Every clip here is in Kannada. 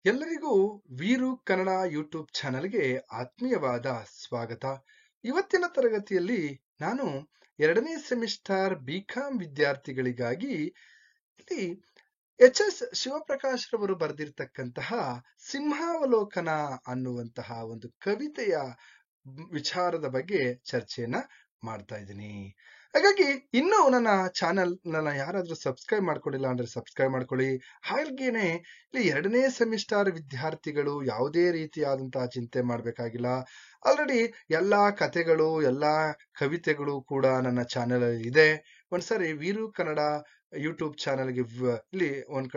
ಎಲ್ಲರಿಗೂ ವೀರು ಕನ್ನಡ ಯೂಟ್ಯೂಬ್ ಚಾನೆಲ್ಗೆ ಆತ್ಮೀಯವಾದ ಸ್ವಾಗತ. ಇವತ್ತಿನ ತರಗತಿಯಲ್ಲಿ ನಾನು 2ನೇ ಸೆಮಿಸ್ಟರ್ ಬಿಕಾಂ ವಿದ್ಯಾರ್ಥಿಗಳಿಗಾಗಿ ಇಲ್ಲಿ ಎಚ್.ಎಸ್. ಶಿವಪ್ರಕಾಶ್ ರವರು ಬರೆದಿರ್ತಕ್ಕಂತಹ ಸಿಂಹಾವಲೋಕನ ಅನ್ನುವಂತಹ ಒಂದು ಕವಿತೆಯ ವಿಚಾರದ ಬಗ್ಗೆ ಚರ್ಚೆಯನ್ನ ಮಾಡ್ತಾ ಇದ್ದೀನಿ. ಹಾಗಾಗಿ ಇನ್ನೂ ನನ್ನ ಯಾರಾದ್ರೂ ಸಬ್ಸ್ಕ್ರೈಬ್ ಮಾಡ್ಕೊಂಡಿಲ್ಲ ಅಂದ್ರೆ ಸಬ್ಸ್ಕ್ರೈಬ್ ಮಾಡ್ಕೊಳ್ಳಿ. ಹಾಗೇನೆ ಇಲ್ಲಿ 2ನೇ ಸೆಮಿಸ್ಟರ್ ವಿದ್ಯಾರ್ಥಿಗಳು ಯಾವುದೇ ರೀತಿಯಾದಂತಹ ಚಿಂತೆ ಮಾಡ್ಬೇಕಾಗಿಲ್ಲ. ಆಲ್ರೆಡಿ ಎಲ್ಲಾ ಕಥೆಗಳು ಎಲ್ಲಾ ಕವಿತೆಗಳು ಕೂಡ ನನ್ನ ಚಾನೆಲ್ ಅಲ್ಲಿ ಇದೆ. ಒಂದ್ಸರಿ ವೀರು ಕನ್ನಡ ಯೂಟ್ಯೂಬ್ ಚಾನೆಲ್ಗೆ ಇಲ್ಲಿ ಒಂದ್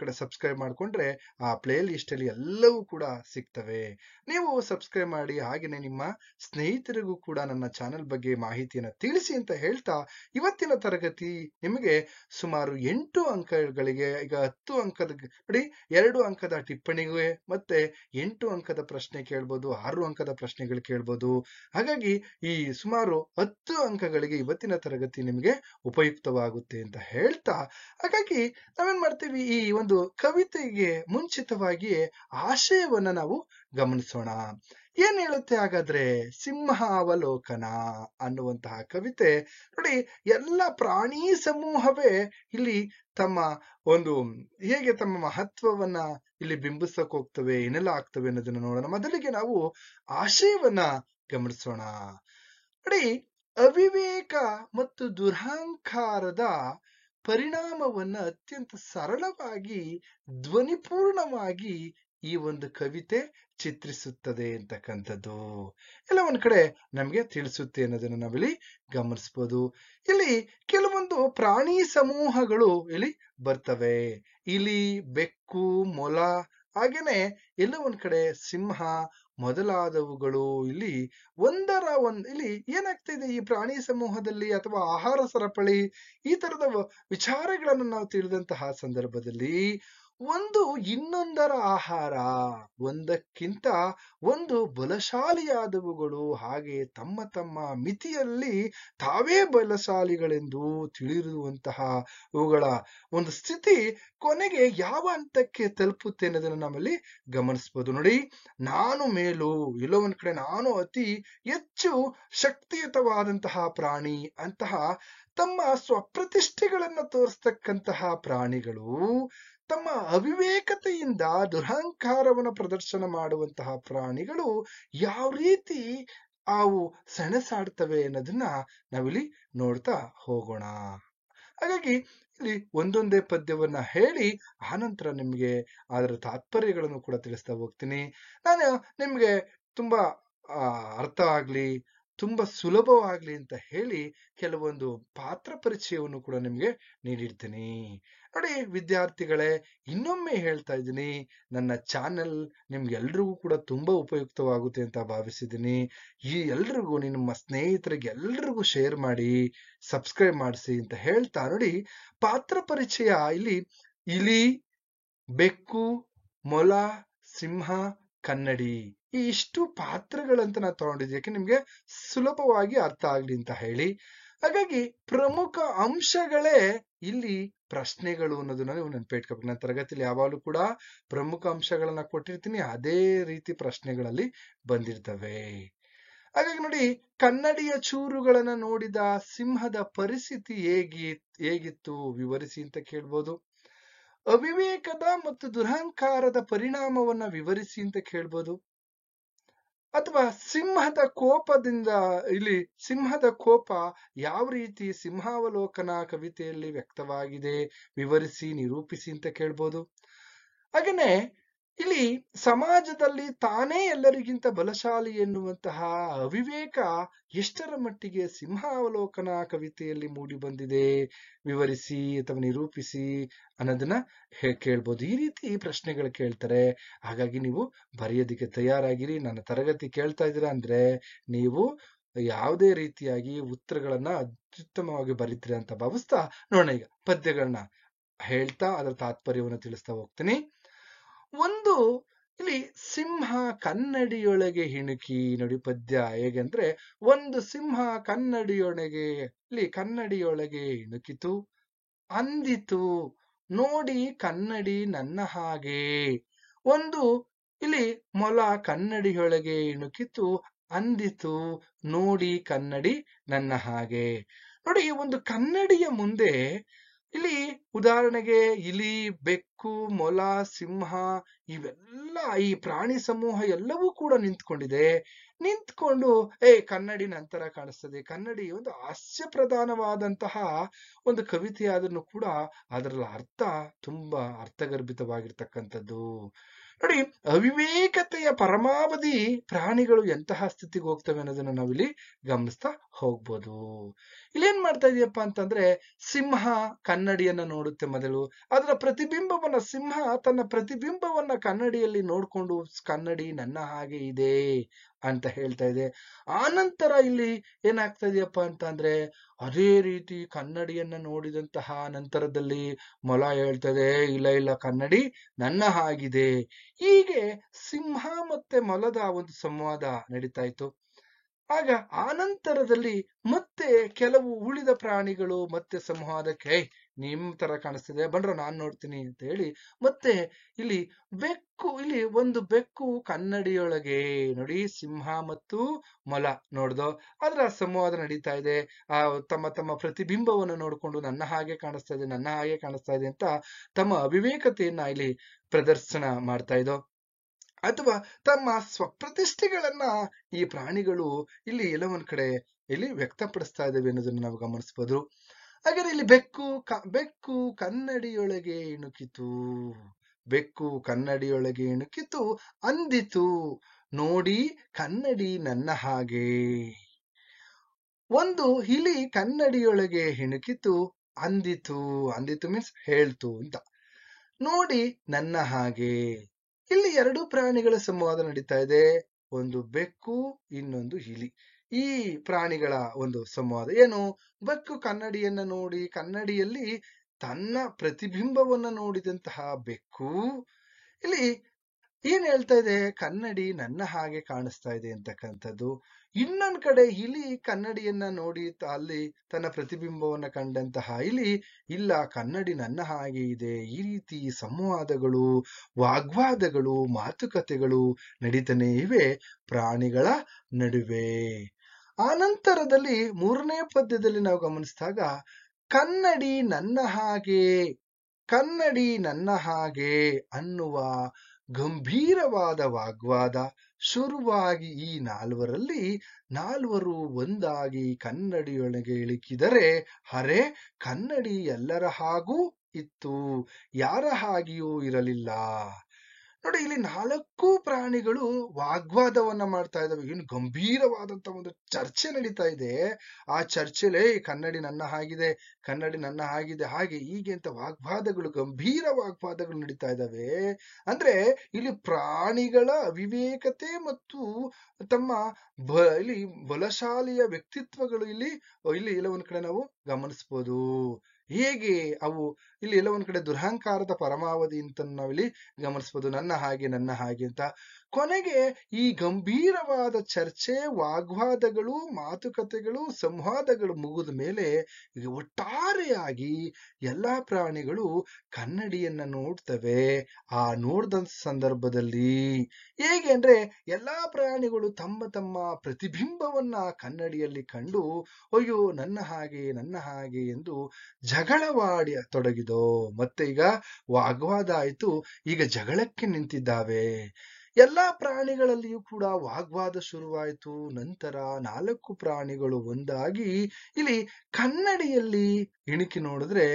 ಕಡೆ ಸಬ್ಸ್ಕ್ರೈಬ್ ಮಾಡ್ಕೊಂಡ್ರೆ ಆ ಪ್ಲೇ ಲಿಸ್ಟ್ ಅಲ್ಲಿ ಎಲ್ಲವೂ ಕೂಡ ಸಿಗ್ತವೆ. ನೀವು ಸಬ್ಸ್ಕ್ರೈಬ್ ಮಾಡಿ, ಹಾಗೇನೆ ನಿಮ್ಮ ಸ್ನೇಹಿತರಿಗೂ ಕೂಡ ನನ್ನ ಚಾನೆಲ್ ಬಗ್ಗೆ ಮಾಹಿತಿಯನ್ನ ತಿಳಿಸಿ ಅಂತ ಹೇಳ್ತಾ, ಇವತ್ತಿನ ತರಗತಿ ನಿಮಗೆ ಸುಮಾರು 8 ಅಂಕಗಳಿಗೆ, ಈಗ 10 ಅಂಕದ ನೋಡಿ, 2 ಅಂಕದ ಟಿಪ್ಪಣಿಗೆ ಮತ್ತೆ 8 ಅಂಕದ ಪ್ರಶ್ನೆ ಕೇಳ್ಬೋದು, 6 ಅಂಕದ ಪ್ರಶ್ನೆಗಳು ಕೇಳ್ಬೋದು. ಹಾಗಾಗಿ ಈ ಸುಮಾರು 10 ಅಂಕಗಳಿಗೆ ಇವತ್ತಿನ ತರಗತಿ ನಿಮಗೆ ಉಪಯುಕ್ತವಾಗುತ್ತೆ ಅಂತ ಹೇಳ್ತಾ, ಹಾಗಾಗಿ ನಾವೇನ್ ಮಾಡ್ತೀವಿ, ಈ ಒಂದು ಕವಿತೆಗೆ ಮುಂಚಿತವಾಗಿಯೇ ಆಶಯವನ್ನ ನಾವು ಗಮನಿಸೋಣ. ಏನ್ ಹೇಳುತ್ತೆ ಹಾಗಾದ್ರೆ ಸಿಂಹಾವಲೋಕನ ಅನ್ನುವಂತಹ ಕವಿತೆ? ನೋಡಿ, ಎಲ್ಲ ಪ್ರಾಣಿ ಸಮೂಹವೇ ಇಲ್ಲಿ ತಮ್ಮ ಹೇಗೆ ತಮ್ಮ ಮಹತ್ವವನ್ನ ಇಲ್ಲಿ ಬಿಂಬಿಸಕ್ ಹೋಗ್ತವೆ, ಏನೆಲ್ಲ ಆಗ್ತವೆ ಅನ್ನೋದನ್ನ ನೋಡೋಣ. ಮೊದಲಿಗೆ ನಾವು ಆಶಯವನ್ನ ಗಮನಿಸೋಣ. ನೋಡಿ, ಅವಿವೇಕ ಮತ್ತು ದುರಹಂಕಾರದ ಪರಿಣಾಮವನ್ನ ಅತ್ಯಂತ ಸರಳವಾಗಿ, ಧ್ವನಿಪೂರ್ಣವಾಗಿ ಈ ಒಂದು ಕವಿತೆ ಚಿತ್ರಿಸುತ್ತದೆ ಅಂತಕ್ಕಂಥದ್ದು ಎಲ್ಲ ಒಂದ್ ಕಡೆ ನಮ್ಗೆ ತಿಳಿಸುತ್ತೆ ಅನ್ನೋದನ್ನ ನಾವಿಲ್ಲಿ ಗಮನಿಸ್ಬೋದು. ಇಲ್ಲಿ ಕೆಲವೊಂದು ಪ್ರಾಣಿ ಸಮೂಹಗಳು ಇಲ್ಲಿ ಬರ್ತವೆ. ಇಲಿ, ಬೆಕ್ಕು, ಮೊಲ, ಹಾಗೇನೆ ಎಲ್ಲ ಒಂದ್ ಕಡೆ ಸಿಂಹ ಮೊದಲಾದವುಗಳು ಇಲ್ಲಿ ಇಲ್ಲಿ ಏನಾಗ್ತಿದೆ, ಈ ಪ್ರಾಣಿ ಸಮೂಹದಲ್ಲಿ ಅಥವಾ ಆಹಾರ ಸರಪಳಿ ಈ ತರದ ವಿಚಾರಗಳನ್ನು ನಾವು ತಿಳಿದಂತಹ ಸಂದರ್ಭದಲ್ಲಿ ಒಂದು ಇನ್ನೊಂದರ ಆಹಾರ, ಒಂದಕ್ಕಿಂತ ಒಂದು ಬಲಶಾಲಿಯಾದವುಗಳು ಹಾಗೆ ತಮ್ಮ ತಮ್ಮ ಮಿತಿಯಲ್ಲಿ ತಾವೇ ಬಲಶಾಲಿಗಳೆಂದು ತಿಳಿದಿರುವಂತಹ ಇವುಗಳ ಒಂದು ಸ್ಥಿತಿ ಕೊನೆಗೆ ಯಾವ ಹಂತಕ್ಕೆ ತಲುಪುತ್ತೆ ಅನ್ನೋದನ್ನ ನಮ್ಮಲ್ಲಿ ಗಮನಿಸಬಹುದು. ನೋಡಿ, ನಾನು ಮೇಲು, ಎಲ್ಲೋ ಒಂದ್ ಕಡೆ ನಾನು ಅತಿ ಹೆಚ್ಚು ಶಕ್ತಿಯುತವಾದಂತಹ ಪ್ರಾಣಿ ಅಂತಹ ತಮ್ಮ ಸ್ವಪ್ರತಿಷ್ಠೆಗಳನ್ನ ತೋರಿಸ್ತಕ್ಕಂತಹ ಪ್ರಾಣಿಗಳು, ತಮ್ಮ ಅವಿವೇಕತೆಯಿಂದ ದುರಹಂಕಾರವನ್ನು ಪ್ರದರ್ಶನ ಮಾಡುವಂತಹ ಪ್ರಾಣಿಗಳು ಯಾವ ರೀತಿ ಅವು ಸೆಣಸಾಡ್ತವೆ ಅನ್ನೋದನ್ನ ನಾವಿಲ್ಲಿ ನೋಡ್ತಾ ಹೋಗೋಣ. ಹಾಗಾಗಿ ಇಲ್ಲಿ ಒಂದೊಂದೇ ಪದ್ಯವನ್ನ ಹೇಳಿ ಆನಂತರ ನಿಮ್ಗೆ ಅದರ ತಾತ್ಪರ್ಯಗಳನ್ನು ಕೂಡ ತಿಳಿಸ್ತಾ ಹೋಗ್ತೀನಿ. ನಾನು ನಿಮ್ಗೆ ತುಂಬಾ ಅರ್ಥ ಆಗ್ಲಿ, ತುಂಬಾ ಸುಲಭವಾಗ್ಲಿ ಅಂತ ಹೇಳಿ ಕೆಲವೊಂದು ಪಾತ್ರ ಪರಿಚಯವನ್ನು ಕೂಡ ನಿಮ್ಗೆ ನೀಡಿರ್ತೀನಿ. ನೋಡಿ ವಿದ್ಯಾರ್ಥಿಗಳೇ, ಇನ್ನೊಮ್ಮೆ ಹೇಳ್ತಾ ಇದ್ದೀನಿ, ನನ್ನ ಚಾನೆಲ್ ನಿಮ್ಗೆಲ್ರಿಗೂ ಕೂಡ ತುಂಬಾ ಉಪಯುಕ್ತವಾಗುತ್ತೆ ಅಂತ ಭಾವಿಸಿದ್ದೀನಿ. ಎಲ್ರಿಗೂ, ನಿಮ್ಮ ಸ್ನೇಹಿತರಿಗೆ ಎಲ್ರಿಗೂ ಶೇರ್ ಮಾಡಿ, ಸಬ್ಸ್ಕ್ರೈಬ್ ಮಾಡಿಸಿ ಅಂತ ಹೇಳ್ತಾ, ನೋಡಿ ಪಾತ್ರ ಪರಿಚಯ ಇಲ್ಲಿ ಇಲಿ, ಬೆಕ್ಕು, ಮೊಲ, ಸಿಂಹ, ಕನ್ನಡಿ, ಈ ಇಷ್ಟು ಪಾತ್ರಗಳಂತ ನಾನು ತಗೊಂಡಿದ್ದೆ, ಯಾಕೆ ನಿಮ್ಗೆ ಸುಲಭವಾಗಿ ಅರ್ಥ ಆಗ್ಲಿ ಅಂತ ಹೇಳಿ. ಹಾಗಾಗಿ ಪ್ರಮುಖ ಅಂಶಗಳೇ ಇಲ್ಲಿ ಪ್ರಶ್ನೆಗಳು ಅನ್ನೋದನ್ನ ನೀವು ನೆನಪಿಟ್ಕೋಬೇಕು. ನನ್ನ ತರಗತಿಯಲ್ಲಿ ಯಾವಾಗಲೂ ಕೂಡ ಪ್ರಮುಖ ಅಂಶಗಳನ್ನ ಕೊಟ್ಟಿರ್ತೀನಿ, ಅದೇ ರೀತಿ ಪ್ರಶ್ನೆಗಳಲ್ಲಿ ಬಂದಿರ್ತವೆ. ಹಾಗಾಗಿ ನೋಡಿ, ಕನ್ನಡಿಯ ಚೂರುಗಳನ್ನ ನೋಡಿದ ಸಿಂಹದ ಪರಿಸ್ಥಿತಿ ಹೇಗಿತ್ತು ವಿವರಿಸಿ ಅಂತ ಕೇಳ್ಬೋದು. ಅವಿವೇಕದ ಮತ್ತು ದುರಹಂಕಾರದ ಪರಿಣಾಮವನ್ನ ವಿವರಿಸಿ ಅಂತ ಕೇಳ್ಬೋದು. ಅಥವಾ ಸಿಂಹದ ಕೋಪದಿಂದ, ಇಲ್ಲಿ ಸಿಂಹದ ಕೋಪ ಯಾವ ರೀತಿ ಸಿಂಹಾವಲೋಕನ ಕವಿತೆಯಲ್ಲಿ ವ್ಯಕ್ತವಾಗಿದೆ ವಿವರಿಸಿ, ನಿರೂಪಿಸಿ ಅಂತ ಕೇಳ್ಬೋದು. ಹಾಗೇನೆ ಇಲ್ಲಿ ಸಮಾಜದಲ್ಲಿ ತಾನೇ ಎಲ್ಲರಿಗಿಂತ ಬಲಶಾಲಿ ಎನ್ನುವಂತಹ ಅವಿವೇಕ ಎಷ್ಟರ ಮಟ್ಟಿಗೆ ಸಿಂಹಾವಲೋಕನ ಕವಿತೆಯಲ್ಲಿ ಮೂಡಿ ಬಂದಿದೆ ವಿವರಿಸಿ ಅಥವಾ ನಿರೂಪಿಸಿ ಅನ್ನೋದನ್ನ ಕೇಳ್ಬೋದು. ಈ ರೀತಿ ಪ್ರಶ್ನೆಗಳು ಕೇಳ್ತಾರೆ. ಹಾಗಾಗಿ ನೀವು ಬರೆಯೋದಿಕ್ಕೆ ತಯಾರಾಗಿರಿ. ನನ್ನ ತರಗತಿ ಕೇಳ್ತಾ ಇದ್ದೀರಾ ಅಂದ್ರೆ ನೀವು ಯಾವುದೇ ರೀತಿಯಾಗಿ ಉತ್ತರಗಳನ್ನ ಅತ್ಯುತ್ತಮವಾಗಿ ಬರೀತೀರಿ ಅಂತ ಭಾವಿಸ್ತಾ, ನೋಡೋಣ ಈಗ ಪದ್ಯಗಳನ್ನ ಹೇಳ್ತಾ ಅದರ ತಾತ್ಪರ್ಯವನ್ನು ತಿಳಿಸ್ತಾ ಹೋಗ್ತೀನಿ. ಒಂದು, ಇಲ್ಲಿ ಸಿಂಹ ಕನ್ನಡಿಯೊಳಗೆ ಹಿಣುಕಿ. ನೋಡಿ ಪದ್ಯ ಹೇಗೆಂದ್ರೆ, ಒಂದು ಸಿಂಹ ಕನ್ನಡಿಯೊಳಗೆ ಹಿಣುಕಿತು, ಅಂದಿತು ನೋಡಿ ಕನ್ನಡಿ ನನ್ನ ಹಾಗೆ. ಒಂದು ಇಲ್ಲಿ ಮೊಲ ಕನ್ನಡಿಯೊಳಗೆ ಇಣುಕಿತು ಅಂದಿತು ನೋಡಿ ಕನ್ನಡಿ ನನ್ನ ಹಾಗೆ. ನೋಡಿ, ಒಂದು ಕನ್ನಡಿಯ ಮುಂದೆ ಇಲ್ಲಿ ಉದಾಹರಣೆಗೆ ಇಲಿ, ಬೆಕ್ಕು, ಮೊಲ, ಸಿಂಹ ಇವೆಲ್ಲ ಈ ಪ್ರಾಣಿ ಸಮೂಹ ಎಲ್ಲವೂ ಕೂಡ ನಿಂತ್ಕೊಂಡಿದೆ. ನಿಂತ್ಕೊಂಡು ಕನ್ನಡಿ ನಂತರ ಕಾಣಿಸ್ತದೆ. ಕನ್ನಡಿ ಒಂದು ಹಾಸ್ಯ ಪ್ರಧಾನವಾದಂತಹ ಒಂದು ಕವಿತೆ ಆದ್ರೂ ಕೂಡ ಅದರ ಅರ್ಥ ತುಂಬಾ ಅರ್ಥಗರ್ಭಿತವಾಗಿರ್ತಕ್ಕಂಥದ್ದು. ನೋಡಿ, ಅವಿವೇಕತೆಯ ಪರಮಾವಧಿ ಪ್ರಾಣಿಗಳು ಎಂತಹ ಸ್ಥಿತಿಗೆ ಹೋಗ್ತವೆ ಅನ್ನೋದನ್ನ ನಾವಿಲ್ಲಿ ಗಮನಿಸ್ತಾ ಹೋಗ್ಬೋದು. ಇಲ್ಲೇನ್ ಮಾಡ್ತಾ ಇದೆಯಪ್ಪ ಅಂತಂದ್ರೆ, ಸಿಂಹ ಕನ್ನಡಿಯನ್ನ ನೋಡುತ್ತೆ ಮೊದಲು. ಅದರ ಪ್ರತಿಬಿಂಬವನ್ನ, ಸಿಂಹ ತನ್ನ ಪ್ರತಿಬಿಂಬವನ್ನ ಕನ್ನಡಿಯಲ್ಲಿ ನೋಡ್ಕೊಂಡು ಕನ್ನಡಿ ನನ್ನ ಹಾಗೆ ಇದೆ ಅಂತ ಹೇಳ್ತಾ ಇದೆ. ಆನಂತರ ಇಲ್ಲಿ ಏನಾಗ್ತಾ ಇದೆಯಪ್ಪ ಅಂತ ಅಂದ್ರೆ, ಅದೇ ರೀತಿ ಕನ್ನಡಿಯನ್ನ ನೋಡಿದಂತಹ ನಂತರದಲ್ಲಿ ಮೊಲ ಹೇಳ್ತದೆ, ಇಲ್ಲ ಇಲ್ಲ ಕನ್ನಡಿ ನನ್ನ ಹಾಗಿದೆ. ಹೀಗೆ ಸಿಂಹ ಮತ್ತೆ ಮೊಲದ ಒಂದು ಸಂವಾದ ನಡೀತಾ ಇತ್ತು. ಆಗ ಆನಂತರದಲ್ಲಿ ಮತ್ತೆ ಕೆಲವು ಉಳಿದ ಪ್ರಾಣಿಗಳು ಮತ್ತೆ ಸಂವಾದಕ್ಕೆ ನಿಮ್ ತರ ಕಾಣಿಸ್ತಿದೆ ಬನ್ರೋ ನಾನ್ ನೋಡ್ತೀನಿ ಅಂತ ಹೇಳಿ ಮತ್ತೆ ಇಲ್ಲಿ ಒಂದು ಬೆಕ್ಕು ಕನ್ನಡಿಯೊಳಗೆ ನೋಡಿ, ಸಿಂಹ ಮತ್ತು ಮೊಲ ನೋಡ್ದೋ ಅದರ ಸಂವಾದ ನಡೀತಾ ಇದೆ. ತಮ್ಮ ತಮ್ಮ ಪ್ರತಿಬಿಂಬವನ್ನು ನೋಡ್ಕೊಂಡು ನನ್ನ ಹಾಗೆ ಕಾಣಿಸ್ತಾ ಇದೆ, ನನ್ನ ಹಾಗೆ ಕಾಣಿಸ್ತಾ ಇದೆ ಅಂತ ತಮ್ಮ ಅವಿವೇಕತೆಯನ್ನ ಇಲ್ಲಿ ಪ್ರದರ್ಶನ ಮಾಡ್ತಾ ಇದ್ದೋ. ಅಥವಾ ತಮ್ಮ ಸ್ವಪ್ರತಿಷ್ಠೆಗಳನ್ನ ಈ ಪ್ರಾಣಿಗಳು ಇಲ್ಲಿ ಎಲ್ಲ ಒಂದ್ ಕಡೆ ಇಲ್ಲಿ ವ್ಯಕ್ತಪಡಿಸ್ತಾ ಇದ್ದಾವೆ ಅನ್ನೋದನ್ನ ನಾವು ಗಮನಿಸಬಹುದು. ಹಾಗಾದ್ರೆ ಇಲ್ಲಿ ಬೆಕ್ಕು ಕನ್ನಡಿಯೊಳಗೆ ಇಣುಕಿತು, ಬೆಕ್ಕು ಕನ್ನಡಿಯೊಳಗೆ ಇಣುಕಿತು ಅಂದಿತು ನೋಡಿ ಕನ್ನಡಿ ನನ್ನ ಹಾಗೆ. ಒಂದು ಇಲಿ ಕನ್ನಡಿಯೊಳಗೆ ಇಣುಕಿತು ಅಂದಿತು ಮೀನ್ಸ್ ಹೇಳ್ತು ಅಂತ, ನೋಡಿ ನನ್ನ ಹಾಗೆ. ಇಲ್ಲಿ ಎರಡು ಪ್ರಾಣಿಗಳ ಸಂವಾದ ನಡೀತಾ ಇದೆ, ಒಂದು ಬೆಕ್ಕು ಇನ್ನೊಂದು ಇಲಿ. ಈ ಪ್ರಾಣಿಗಳ ಒಂದು ಸಂವಾದ ಏನು, ಬೆಕ್ಕು ಕನ್ನಡಿಯನ್ನ ನೋಡಿ ಕನ್ನಡಿಯಲ್ಲಿ ತನ್ನ ಪ್ರತಿಬಿಂಬವನ್ನ ನೋಡಿದಂತಹ ಬೆಕ್ಕು ಇಲ್ಲಿ ಏನ್ ಹೇಳ್ತಾ ಇದೆ, ಕನ್ನಡಿ ನನ್ನ ಹಾಗೆ ಕಾಣಿಸ್ತಾ ಇದೆ ಅಂತಕ್ಕಂಥದ್ದು. ಇನ್ನೊಂದ್ ಕಡೆ ಇಲಿ ಕನ್ನಡಿಯನ್ನ ನೋಡಿ ಅಲ್ಲಿ ತನ್ನ ಪ್ರತಿಬಿಂಬವನ್ನ ಕಂಡಂತಹ ಇಲಿ ಇಲ್ಲ ಕನ್ನಡಿ ನನ್ನ ಹಾಗೆ ಇದೆ. ಈ ರೀತಿ ಸಂವಾದಗಳು, ವಾಗ್ವಾದಗಳು, ಮಾತುಕತೆಗಳು ನಡೀತಾನೆ ಇವೆ ಪ್ರಾಣಿಗಳ ನಡುವೆ. ಆನಂತರದಲ್ಲಿ ಮೂರನೇ ಪದ್ಯದಲ್ಲಿ ನಾವು ಗಮನಿಸಿದಾಗ ಕನ್ನಡಿ ನನ್ನ ಹಾಗೆ ಅನ್ನುವ ಗಂಭೀರವಾದ ವಾಗ್ವಾದ ಶುರುವಾಗಿ ಈ ನಾಲ್ವರು ಒಂದಾಗಿ ಕನ್ನಡಿಯೊಳಗೆ ಇಳಿಕಿದರೆ ಹರೆ ಕನ್ನಡಿ ಎಲ್ಲರ ಹಾಗೂ ಇತ್ತು, ಯಾರ ಹಾಗೆಯೂ ಇರಲಿಲ್ಲ. ನೋಡಿ, ಇಲ್ಲಿ 4 ಪ್ರಾಣಿಗಳು ವಾಗ್ವಾದವನ್ನ ಮಾಡ್ತಾ ಇದ್ದಾವೆ. ಏನು ಗಂಭೀರವಾದಂತ ಒಂದು ಚರ್ಚೆ ನಡೀತಾ ಇದೆ. ಆ ಚರ್ಚೆಲೆ ಕನ್ನಡಿ ನನ್ನ ಹಾಗಿದೆ, ಕನ್ನಡಿ ನನ್ನ ಹಾಗಿದೆ, ಹಾಗೆ ಹೀಗೆ ಅಂತ ಗಂಭೀರ ವಾಗ್ವಾದಗಳು ನಡೀತಾ ಇದ್ದಾವೆ. ಅಂದ್ರೆ ಇಲ್ಲಿ ಪ್ರಾಣಿಗಳ ಅವಿವೇಕತೆ ಮತ್ತು ತಮ್ಮ ಇಲ್ಲಿ ಬಲಶಾಲಿಯ ವ್ಯಕ್ತಿತ್ವಗಳು ಇಲ್ಲಿ ಎಲ್ಲ ಒಂದ್ ಕಡೆ ನಾವು ಗಮನಿಸ್ಬೋದು. ಹೇಗೆ ಅವು ಇಲ್ಲಿ ಎಲ್ಲ ಒಂದ್ ಕಡೆ ದುರಹಂಕಾರದ ಪರಮಾವಧಿ ಅಂತ ನಾವಿಲ್ಲಿ ಗಮನಿಸ್ಬೋದು, ನನ್ನ ಹಾಗೆ ಅಂತ. ಕೊನೆಗೆ ಈ ಗಂಭೀರವಾದ ಚರ್ಚೆ, ವಾಗ್ವಾದಗಳು, ಮಾತುಕತೆಗಳು, ಸಂವಾದಗಳು ಮುಗಿದ ಮೇಲೆ ಒಟ್ಟಾರೆಯಾಗಿ ಎಲ್ಲಾ ಪ್ರಾಣಿಗಳು ಕನ್ನಡಿಯನ್ನ ನೋಡ್ತವೆ. ಆ ನೋಡ್ದಂತ ಸಂದರ್ಭದಲ್ಲಿ ಹೇಗೆ ಅಂದ್ರೆ ಎಲ್ಲಾ ಪ್ರಾಣಿಗಳು ತಮ್ಮ ತಮ್ಮ ಪ್ರತಿಬಿಂಬವನ್ನ ಕನ್ನಡಿಯಲ್ಲಿ ಕಂಡು ಅಯ್ಯೋ ನನ್ನ ಹಾಗೆ ಎಂದು ಜಗಳವಾಡಿ ತೊಡಗಿದೋ. ಮತ್ತೆ ಈಗ ವಾಗ್ವಾದ ಆಯ್ತು, ಈಗ ಜಗಳಕ್ಕೆ ನಿಂತಿದ್ದಾವೆ. ಎಲ್ಲಾ ಪ್ರಾಣಿಗಳಲ್ಲಿಯೂ ಕೂಡ ವಾಗ್ವಾದ ಶುರುವಾಯಿತು. ನಂತರ 4 ಪ್ರಾಣಿಗಳು ಒಂದಾಗಿ ಇಲ್ಲಿ ಕನ್ನಡಿಯಲ್ಲಿ ಇಣುಕಿ ನೋಡಿದ್ರೆ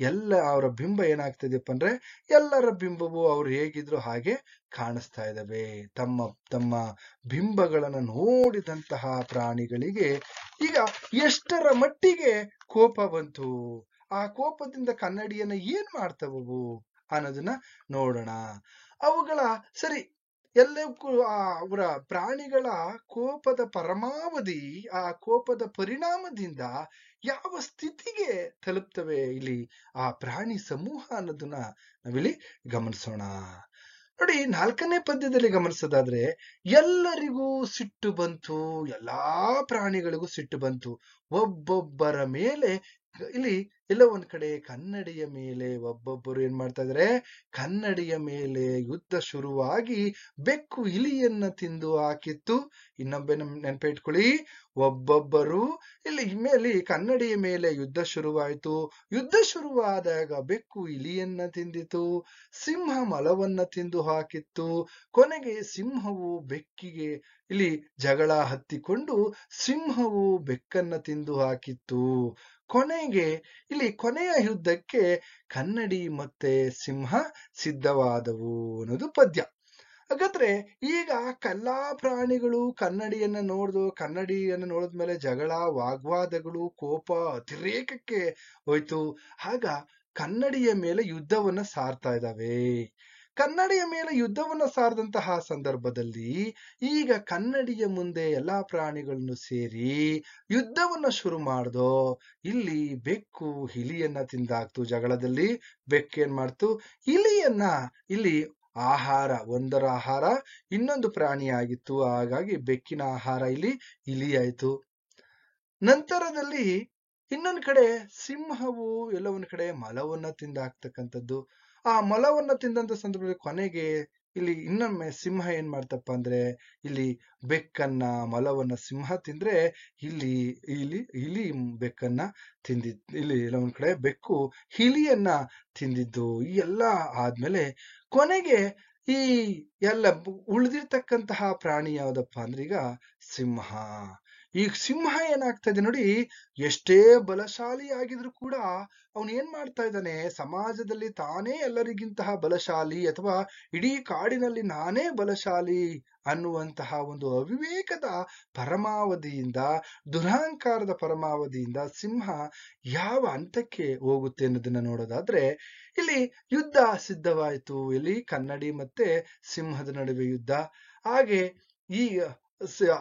ಎಲ್ಲ ಅವರ ಬಿಂಬ ಏನಾಗ್ತಿದೆಯಪ್ಪ ಅಂದ್ರೆ, ಎಲ್ಲರ ಬಿಂಬವು ಅವ್ರು ಹೇಗಿದ್ರು ಹಾಗೆ ಕಾಣಿಸ್ತಾ ಇದ್ದಾವೆ. ತಮ್ಮ ತಮ್ಮ ಬಿಂಬಗಳನ್ನ ನೋಡಿದಂತಹ ಪ್ರಾಣಿಗಳಿಗೆ ಈಗ ಎಷ್ಟರ ಮಟ್ಟಿಗೆ ಕೋಪ ಬಂತು, ಆ ಕೋಪದಿಂದ ಕನ್ನಡಿಯನ್ನ ಏನ್ ಮಾಡ್ತವವು ಅನ್ನೋದನ್ನ ನೋಡೋಣ. ಅವುಗಳ ಸರಿ ಎಲ್ಲಕ್ಕೂ ಅವರ ಪ್ರಾಣಿಗಳ ಕೋಪದ ಪರಮಾವಧಿ, ಆ ಕೋಪದ ಪರಿಣಾಮದಿಂದ ಯಾವ ಸ್ಥಿತಿಗೆ ತಲುಪ್ತವೆ ಇಲ್ಲಿ ಆ ಪ್ರಾಣಿ ಸಮೂಹ ಅನ್ನೋದನ್ನ ನಾವಿಲ್ಲಿ ಗಮನಿಸೋಣ. ನೋಡಿ, 4ನೇ ಪದ್ಯದಲ್ಲಿ ಗಮನಿಸೋದಾದ್ರೆ ಎಲ್ಲರಿಗೂ ಸಿಟ್ಟು ಬಂತು, ಎಲ್ಲಾ ಪ್ರಾಣಿಗಳಿಗೂ ಸಿಟ್ಟು ಬಂತು. ಒಬ್ಬೊಬ್ಬರ ಮೇಲೆ ಇಲ್ಲಿ ಎಲ್ಲ ಒಂದ್ ಕಡೆ ಕನ್ನಡಿಯ ಮೇಲೆ ಒಬ್ಬೊಬ್ಬರು ಏನ್ ಮಾಡ್ತಾ ಇದಾರೆ, ಕನ್ನಡಿಯ ಮೇಲೆ ಯುದ್ಧ ಶುರುವಾಗಿ ಬೆಕ್ಕು ಇಲಿಯನ್ನ ತಿಂದು ಹಾಕಿತ್ತು. ಇನ್ನೊಬ್ಬೆ ನೆನಪೆ ಇಟ್ಕೊಳ್ಳಿ, ಒಬ್ಬೊಬ್ಬರು ಇಲ್ಲಿ ಕನ್ನಡಿಯ ಮೇಲೆ ಯುದ್ಧ ಶುರುವಾಯಿತು. ಯುದ್ಧ ಶುರುವಾದಾಗ ಬೆಕ್ಕು ಇಲಿಯನ್ನ ತಿಂದಿತು, ಸಿಂಹ ಮೊಲವನ್ನ ತಿಂದು ಹಾಕಿತ್ತು. ಕೊನೆಗೆ ಸಿಂಹವು ಬೆಕ್ಕಿಗೆ ಇಲ್ಲಿ ಜಗಳ ಹತ್ತಿಕೊಂಡು ಸಿಂಹವು ಬೆಕ್ಕನ್ನ ತಿಂದು ಹಾಕಿತ್ತು. ಕೊನೆಗೆ ಕೊನೆಯ ಯುದ್ಧಕ್ಕೆ ಕನ್ನಡಿ ಮತ್ತೆ ಸಿಂಹ ಸಿದ್ಧವಾದವು ಅನ್ನೋದು ಪದ್ಯ. ಹಾಗಾದ್ರೆ ಈಗ ಎಲ್ಲಾ ಪ್ರಾಣಿಗಳು ಕನ್ನಡಿಯನ್ನ ನೋಡಿದ್ಮೇಲೆ ಜಗಳ, ವಾಗ್ವಾದಗಳು, ಕೋಪ ಅತಿರೇಕಕ್ಕೆ ಹೋಯ್ತು. ಆಗ ಕನ್ನಡಿಯ ಮೇಲೆ ಯುದ್ಧವನ್ನ ಸಾರ್ತಾ ಇದ್ದಾವೆ. ಕನ್ನಡಿಯ ಮೇಲೆ ಯುದ್ಧವನ್ನ ಸಾರದಂತಹ ಸಂದರ್ಭದಲ್ಲಿ ಈಗ ಕನ್ನಡಿಯ ಮುಂದೆ ಎಲ್ಲಾ ಪ್ರಾಣಿಗಳನ್ನು ಸೇರಿ ಯುದ್ಧವನ್ನ ಶುರು ಮಾಡ್ದೋ. ಇಲ್ಲಿ ಬೆಕ್ಕು ಇಲಿಯನ್ನ ತಿಂದಾಕ್ತು. ಜಗಳದಲ್ಲಿ ಬೆಕ್ಕೇನ್ ಮಾಡ್ತು, ಇಲಿಯನ್ನ ಒಂದರ ಆಹಾರ ಇನ್ನೊಂದು ಪ್ರಾಣಿ ಆಗಿತ್ತು. ಹಾಗಾಗಿ ಬೆಕ್ಕಿನ ಆಹಾರ ಇಲಿ ಆಯ್ತು. ನಂತರದಲ್ಲಿ ಇನ್ನೊಂದ್ ಕಡೆ ಸಿಂಹವು ಎಲ್ಲ ಒಂದ್ ಕಡೆ ಮೊಲವನ್ನ ತಿಂದಾಕ್ತಕ್ಕಂಥದ್ದು. ಆ ಮೊಲವನ್ನ ತಿಂದಂತ ಸಂದರ್ಭದಲ್ಲಿ ಕೊನೆಗೆ ಇನ್ನೊಮ್ಮೆ ಸಿಂಹ ಏನ್ ಮಾಡ್ತಪ್ಪ ಅಂದ್ರೆ, ಬೆಕ್ಕನ್ನ ಮೊಲವನ್ನ ಸಿಂಹ ತಿಂದ್ರೆ ಇಲಿ ಬೆಕ್ಕನ್ನ ತಿಂದಿದ್ದು. ಎಲ್ಲ ಒಂದ್ ಕಡೆ ಬೆಕ್ಕು ಇಲಿಯನ್ನ ತಿಂದಿದ್ದು. ಈ ಎಲ್ಲ ಆದ್ಮೇಲೆ ಕೊನೆಗೆ ಈ ಎಲ್ಲ ಉಳಿದಿರ್ತಕ್ಕಂತಹ ಪ್ರಾಣಿ ಯಾವ್ದಪ್ಪ ಅಂದ್ರೆ ಈಗ ಸಿಂಹ. ಈ ಸಿಂಹ ಏನಾಗ್ತಾ ಇದೆ ನೋಡಿ, ಎಷ್ಟೇ ಬಲಶಾಲಿ ಆಗಿದ್ರು ಕೂಡ ಅವನು ಏನ್ ಮಾಡ್ತಾ ಇದ್ದಾನೆ, ಸಮಾಜದಲ್ಲಿ ತಾನೇ ಎಲ್ಲರಿಗಿಂತಹ ಬಲಶಾಲಿ ಅಥವಾ ಇಡೀ ಕಾಡಿನಲ್ಲಿ ನಾನೇ ಬಲಶಾಲಿ ಅನ್ನುವಂತಹ ಒಂದು ಅವಿವೇಕದ ಪರಮಾವಧಿಯಿಂದ, ದುರಹಂಕಾರದ ಪರಮಾವಧಿಯಿಂದ ಸಿಂಹ ಯಾವ ಹಂತಕ್ಕೆ ಹೋಗುತ್ತೆ ಅನ್ನೋದನ್ನ ನೋಡೋದಾದ್ರೆ, ಯುದ್ಧ ಸಿದ್ಧವಾಯಿತು. ಕನ್ನಡಿ ಮತ್ತೆ ಸಿಂಹದ ನಡುವೆ ಯುದ್ಧ. ಹಾಗೆ ಈ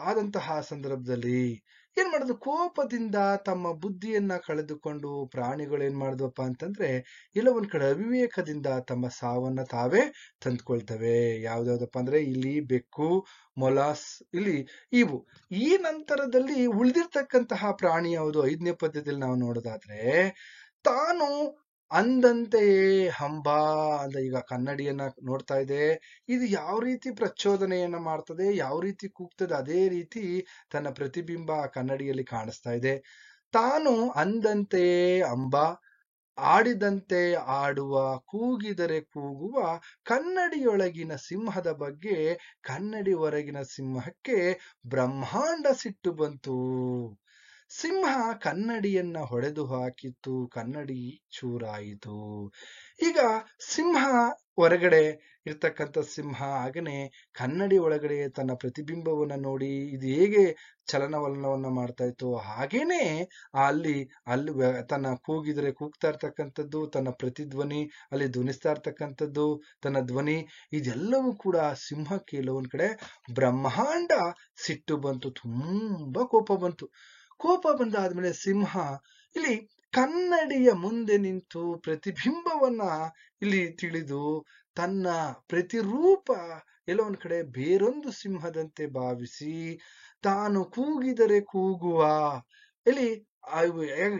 ಆದಂತಹ ಸಂದರ್ಭದಲ್ಲಿ ಏನ್ ಮಾಡೋದು, ಕೋಪದಿಂದ ತಮ್ಮ ಬುದ್ಧಿಯನ್ನ ಕಳೆದುಕೊಂಡು ಪ್ರಾಣಿಗಳು ಏನ್ ಮಾಡಿದ್ವಪ್ಪ ಅಂತಂದ್ರೆ, ಎಲ್ಲ ಒಂದ್ ಕಡೆ ಅವಿವೇಕದಿಂದ ತಮ್ಮ ಸಾವನ್ನ ತಾವೇ ತಂದ್ಕೊಳ್ತವೆ. ಯಾವ್ದಾವ್ದಪ್ಪ ಅಂದ್ರೆ ಇಲಿ, ಬೆಕ್ಕು, ಮೊಲ, ಇವು. ಈ ನಂತರದಲ್ಲಿ ಉಳಿದಿರ್ತಕ್ಕಂತಹ ಪ್ರಾಣಿ ಯಾವುದು, 5ನೇ ಪದ್ಯದಲ್ಲಿ ನಾವು ನೋಡೋದಾದ್ರೆ, ತಾನು ಅಂದಂತೆಯೇ ಹಂಬ ಅಂತ ಈಗ ಕನ್ನಡಿಯನ್ನ ನೋಡ್ತಾ ಇದೆ. ಇದು ಯಾವ ರೀತಿ ಪ್ರಚೋದನೆಯನ್ನ ಮಾಡ್ತದೆ, ಯಾವ ರೀತಿ ಕೂಗ್ತದೆ, ಅದೇ ರೀತಿ ತನ್ನ ಪ್ರತಿಬಿಂಬ ಕನ್ನಡಿಯಲ್ಲಿ ಕಾಣಿಸ್ತಾ ಇದೆ. ತಾನು ಅಂದಂತೆಯೇ ಅಂಬ, ಆಡಿದಂತೆ ಆಡುವ, ಕೂಗಿದರೆ ಕೂಗುವ ಕನ್ನಡಿಯೊಳಗಿನ ಸಿಂಹದ ಬಗ್ಗೆ ಕನ್ನಡಿ ಹೊರಗಿನ ಸಿಂಹಕ್ಕೆ ಬ್ರಹ್ಮಾಂಡ ಸಿಟ್ಟು ಬಂತು. ಸಿಂಹ ಕನ್ನಡಿಯನ್ನ ಹೊಡೆದು ಹಾಕಿತ್ತು, ಕನ್ನಡಿ ಚೂರಾಯಿತು. ಈಗ ಸಿಂಹ ಹೊರಗಡೆ ಇರ್ತಕ್ಕಂಥ ಸಿಂಹ ಹಾಗೇನೆ ಕನ್ನಡಿ ಒಳಗಡೆ ತನ್ನ ಪ್ರತಿಬಿಂಬವನ್ನ ನೋಡಿ ಇದು ಹೇಗೆ ಚಲನವಲನವನ್ನ ಮಾಡ್ತಾ ಇತ್ತು, ಹಾಗೇನೆ ಅಲ್ಲಿ ತನ್ನ ಕೂಗಿದ್ರೆ ಕೂಗ್ತಾ ಇರ್ತಕ್ಕಂಥದ್ದು, ತನ್ನ ಪ್ರತಿಧ್ವನಿ ಧ್ವನಿಸ್ತಾ ಇರ್ತಕ್ಕಂಥದ್ದು, ತನ್ನ ಧ್ವನಿ, ಇದೆಲ್ಲವೂ ಕೂಡ ಸಿಂಹಕ್ಕೆ ಒಂದ್ ಕಡೆ ಬ್ರಹ್ಮಾಂಡ ಸಿಟ್ಟು ಬಂತು, ತುಂಬಾ ಕೋಪ ಬಂತು. ಕೋಪ ಬಂದಾದ್ಮೇಲೆ ಸಿಂಹ ಕನ್ನಡಿಯ ಮುಂದೆ ನಿಂತು ಪ್ರತಿಬಿಂಬವನ್ನ ತಿಳಿದು ತನ್ನ ಪ್ರತಿರೂಪ ಎಲ್ಲ ಒಂದ್ ಕಡೆ ಬೇರೊಂದು ಸಿಂಹದಂತೆ ಭಾವಿಸಿ ತಾನು ಕೂಗಿದರೆ ಕೂಗುವ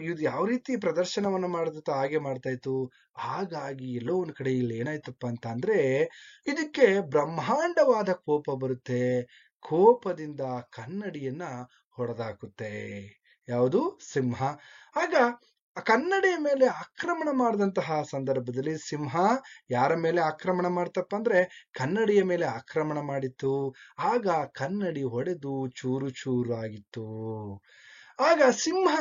ಇದು ಯಾವ ರೀತಿ ಪ್ರದರ್ಶನವನ್ನ ಮಾಡಿದ ಹಾಗೆ ಮಾಡ್ತಾ ಇತ್ತು. ಹಾಗಾಗಿ ಎಲ್ಲೋ ಒಂದ್ ಕಡೆ ಏನಾಯ್ತಪ್ಪ ಅಂತ ಅಂದ್ರೆ, ಇದಕ್ಕೆ ಬ್ರಹ್ಮಾಂಡವಾದ ಕೋಪ ಬರುತ್ತೆ. ಕೋಪದಿಂದ ಕನ್ನಡಿಯನ್ನ ಹೊಡೆದಾಕುತ್ತೆ. ಯಾವುದು, ಸಿಂಹ. ಆಗ ಕನ್ನಡಿಯ ಮೇಲೆ ಆಕ್ರಮಣ ಮಾಡಿದಂತಹ ಸಂದರ್ಭದಲ್ಲಿ ಸಿಂಹ ಯಾರ ಮೇಲೆ ಆಕ್ರಮಣ ಮಾಡ್ತಪ್ಪ ಅಂದ್ರೆ, ಕನ್ನಡಿಯ ಮೇಲೆ ಆಕ್ರಮಣ ಮಾಡಿತ್ತು. ಆಗ ಕನ್ನಡಿ ಹೊಡೆದು ಚೂರು ಚೂರು ಆಗಿತ್ತು. ಆಗ ಸಿಂಹ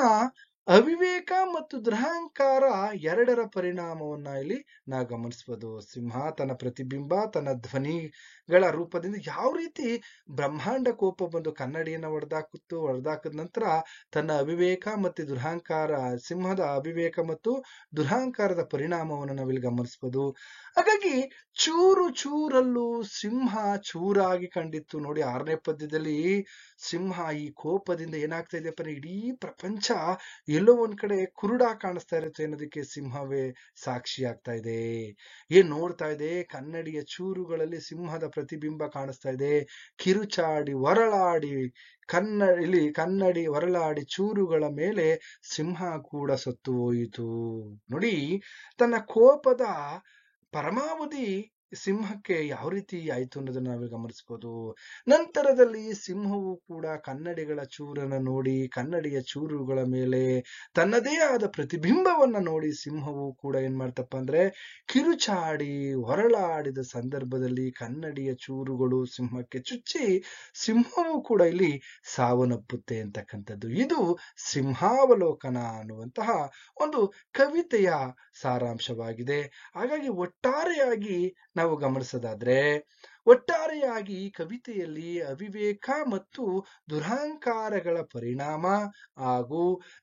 ಅವಿವೇಕ ಮತ್ತು ದುರಹಂಕಾರ ಎರಡರ ಪರಿಣಾಮವನ್ನ ನಾವು ಗಮನಿಸಬಹುದು. ಸಿಂಹ ತನ್ನ ಪ್ರತಿಬಿಂಬ, ತನ್ನ ಧ್ವನಿಗಳ ರೂಪದಿಂದ ಯಾವ ರೀತಿ ಬ್ರಹ್ಮಾಂಡ ಕೋಪ ಬಂದು ಕನ್ನಡಿಯನ್ನ ಹೊಡೆದಾಕದ ನಂತರ ತನ್ನ ಅವಿವೇಕ ಮತ್ತು ದುರಹಂಕಾರ, ಸಿಂಹದ ಅವಿವೇಕ ಮತ್ತು ದುರಹಂಕಾರದ ಪರಿಣಾಮವನ್ನು ನಾವಿಲ್ಲಿ ಗಮನಿಸಬಹುದು. ಹಾಗಾಗಿ ಚೂರು ಚೂರಲ್ಲೂ ಸಿಂಹ ಚೂರಾಗಿ ಕಂಡಿತ್ತು. ನೋಡಿ, 6ನೇ ಪದ್ಯದಲ್ಲಿ ಸಿಂಹ ಈ ಕೋಪದಿಂದ ಏನಾಗ್ತಾ ಇದೆಯಪ್ಪ, ಇಡೀ ಪ್ರಪಂಚ ಎಲ್ಲೋ ಒಂದ್ ಕಡೆ ಕುರುಡ ಕಾಣಿಸ್ತಾ ಇರುತ್ತೆ ಅನ್ನೋದಕ್ಕೆ ಸಿಂಹವೇ ಸಾಕ್ಷಿ ಆಗ್ತಾ ಇದೆ. ನೋಡ್ತಾ ಇದೆ, ಕನ್ನಡಿಯ ಚೂರುಗಳಲ್ಲಿ ಸಿಂಹದ ಪ್ರತಿಬಿಂಬ ಕಾಣಿಸ್ತಾ ಇದೆ. ಕಿರುಚಾಡಿ ಹೊರಳಾಡಿ ಕನ್ನಡಿ ಹೊರಳಾಡಿ ಚೂರುಗಳ ಮೇಲೆ ಸಿಂಹ ಕೂಡ ಸತ್ತು ಹೋಯಿತು. ನೋಡಿ, ತನ್ನ ಕೋಪದ ಪರಮಾವಧಿ ಸಿಂಹಕ್ಕೆ ಯಾವ ರೀತಿ ಆಯ್ತು ಅನ್ನೋದನ್ನ ನಾವು ಗಮನಿಸಬಹುದು. ನಂತರದಲ್ಲಿ ಸಿಂಹವು ಕೂಡ ಕನ್ನಡಿಗಳ ಚೂರನ್ನು ನೋಡಿ, ಕನ್ನಡಿಯ ಚೂರುಗಳ ಮೇಲೆ ತನ್ನದೇ ಆದ ಪ್ರತಿಬಿಂಬವನ್ನ ನೋಡಿ ಸಿಂಹವು ಕೂಡ ಏನ್ ಮಾಡ್ತಪ್ಪ ಅಂದ್ರೆ ಕಿರುಚಾಡಿ ಹೊರಳಾಡಿದ ಸಂದರ್ಭದಲ್ಲಿ ಕನ್ನಡಿಯ ಚೂರುಗಳು ಸಿಂಹಕ್ಕೆ ಚುಚ್ಚಿ ಸಿಂಹವು ಕೂಡ ಇಲ್ಲಿ ಸಾವನ್ನಪ್ಪುತ್ತೆ ಅಂತಕ್ಕಂಥದ್ದು. ಇದು ಸಿಂಹಾವಲೋಕನ ಅನ್ನುವಂತಹ ಒಂದು ಕವಿತೆಯ ಸಾರಾಂಶವಾಗಿದೆ. ಹಾಗಾಗಿ ಒಟ್ಟಾರೆಯಾಗಿ ನಾವು ಗಮನಿಸೋದಾದ್ರೆ, ಒಟ್ಟಾರೆಯಾಗಿ ಈ ಕವಿತೆಯಲ್ಲಿ ಅವಿವೇಕ ಮತ್ತು ದುರಹಂಕಾರಗಳ ಪರಿಣಾಮ ಹಾಗೂ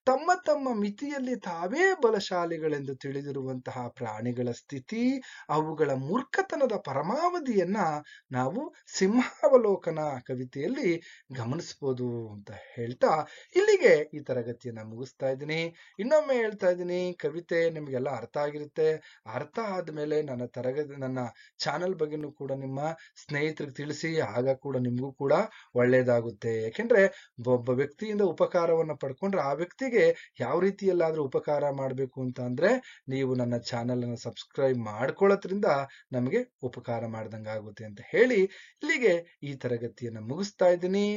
ತಮ್ಮ ತಮ್ಮ ಮಿತಿಯಲ್ಲಿ ತಾವೇ ಬಲಶಾಲಿಗಳೆಂದು ತಿಳಿದಿರುವಂತಹ ಪ್ರಾಣಿಗಳ ಸ್ಥಿತಿ, ಅವುಗಳ ಮೂರ್ಖತನದ ಪರಮಾವಧಿಯನ್ನ ನಾವು ಸಿಂಹಾವಲೋಕನ ಕವಿತೆಯಲ್ಲಿ ಗಮನಿಸಬಹುದು ಅಂತ ಹೇಳ್ತಾ ಇಲ್ಲಿಗೆ ಈ ತರಗತಿಯನ್ನ ಮುಗಿಸ್ತಾ ಇದ್ದೀನಿ. ಇನ್ನೊಮ್ಮೆ ಹೇಳ್ತಾ ಇದ್ದೀನಿ, ಕವಿತೆ ನಿಮ್ಗೆಲ್ಲ ಅರ್ಥ ಆಗಿರುತ್ತೆ. ಅರ್ಥ ಆದ್ಮೇಲೆ ನನ್ನ ಚಾನೆಲ್ ಬಗ್ಗೆನೂ ಕೂಡ ನಿಮ್ಮ ಸ್ನೇಹಿತರಿಗೆ ತಿಳಿಸಿ, ಆಗ ಕೂಡ ನಿಮ್ಗೂ ಕೂಡ ಒಳ್ಳೇದಾಗುತ್ತೆ. ಯಾಕೆಂದ್ರೆ ಒಬ್ಬ ವ್ಯಕ್ತಿಯಿಂದ ಉಪಕಾರವನ್ನ ಪಡ್ಕೊಂಡ್ರೆ ಆ ವ್ಯಕ್ತಿಗೆ ಯಾವ ರೀತಿಯಲ್ಲಾದ್ರೂ ಉಪಕಾರ ಮಾಡ್ಬೇಕು ಅಂತ ಅಂದ್ರೆ ನೀವು ನನ್ನ ಚಾನೆಲ್ ಅನ್ನು ಸಬ್ಸ್ಕ್ರೈಬ್ ಮಾಡ್ಕೊಳ್ಳೋದ್ರಿಂದ ನಮಗೆ ಉಪಕಾರ ಮಾಡ್ದಂಗಾಗುತ್ತೆ ಅಂತ ಹೇಳಿ ಇಲ್ಲಿಗೆ ಈ ತರಗತಿಯನ್ನ ಮುಗಿಸ್ತಾ ಇದ್ದೀನಿ.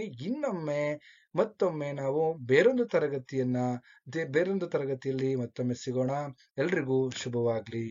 ಮತ್ತೊಮ್ಮೆ ನಾವು ಬೇರೊಂದು ತರಗತಿಯಲ್ಲಿ ಮತ್ತೊಮ್ಮೆ ಸಿಗೋಣ. ಎಲ್ರಿಗೂ ಶುಭವಾಗ್ಲಿ.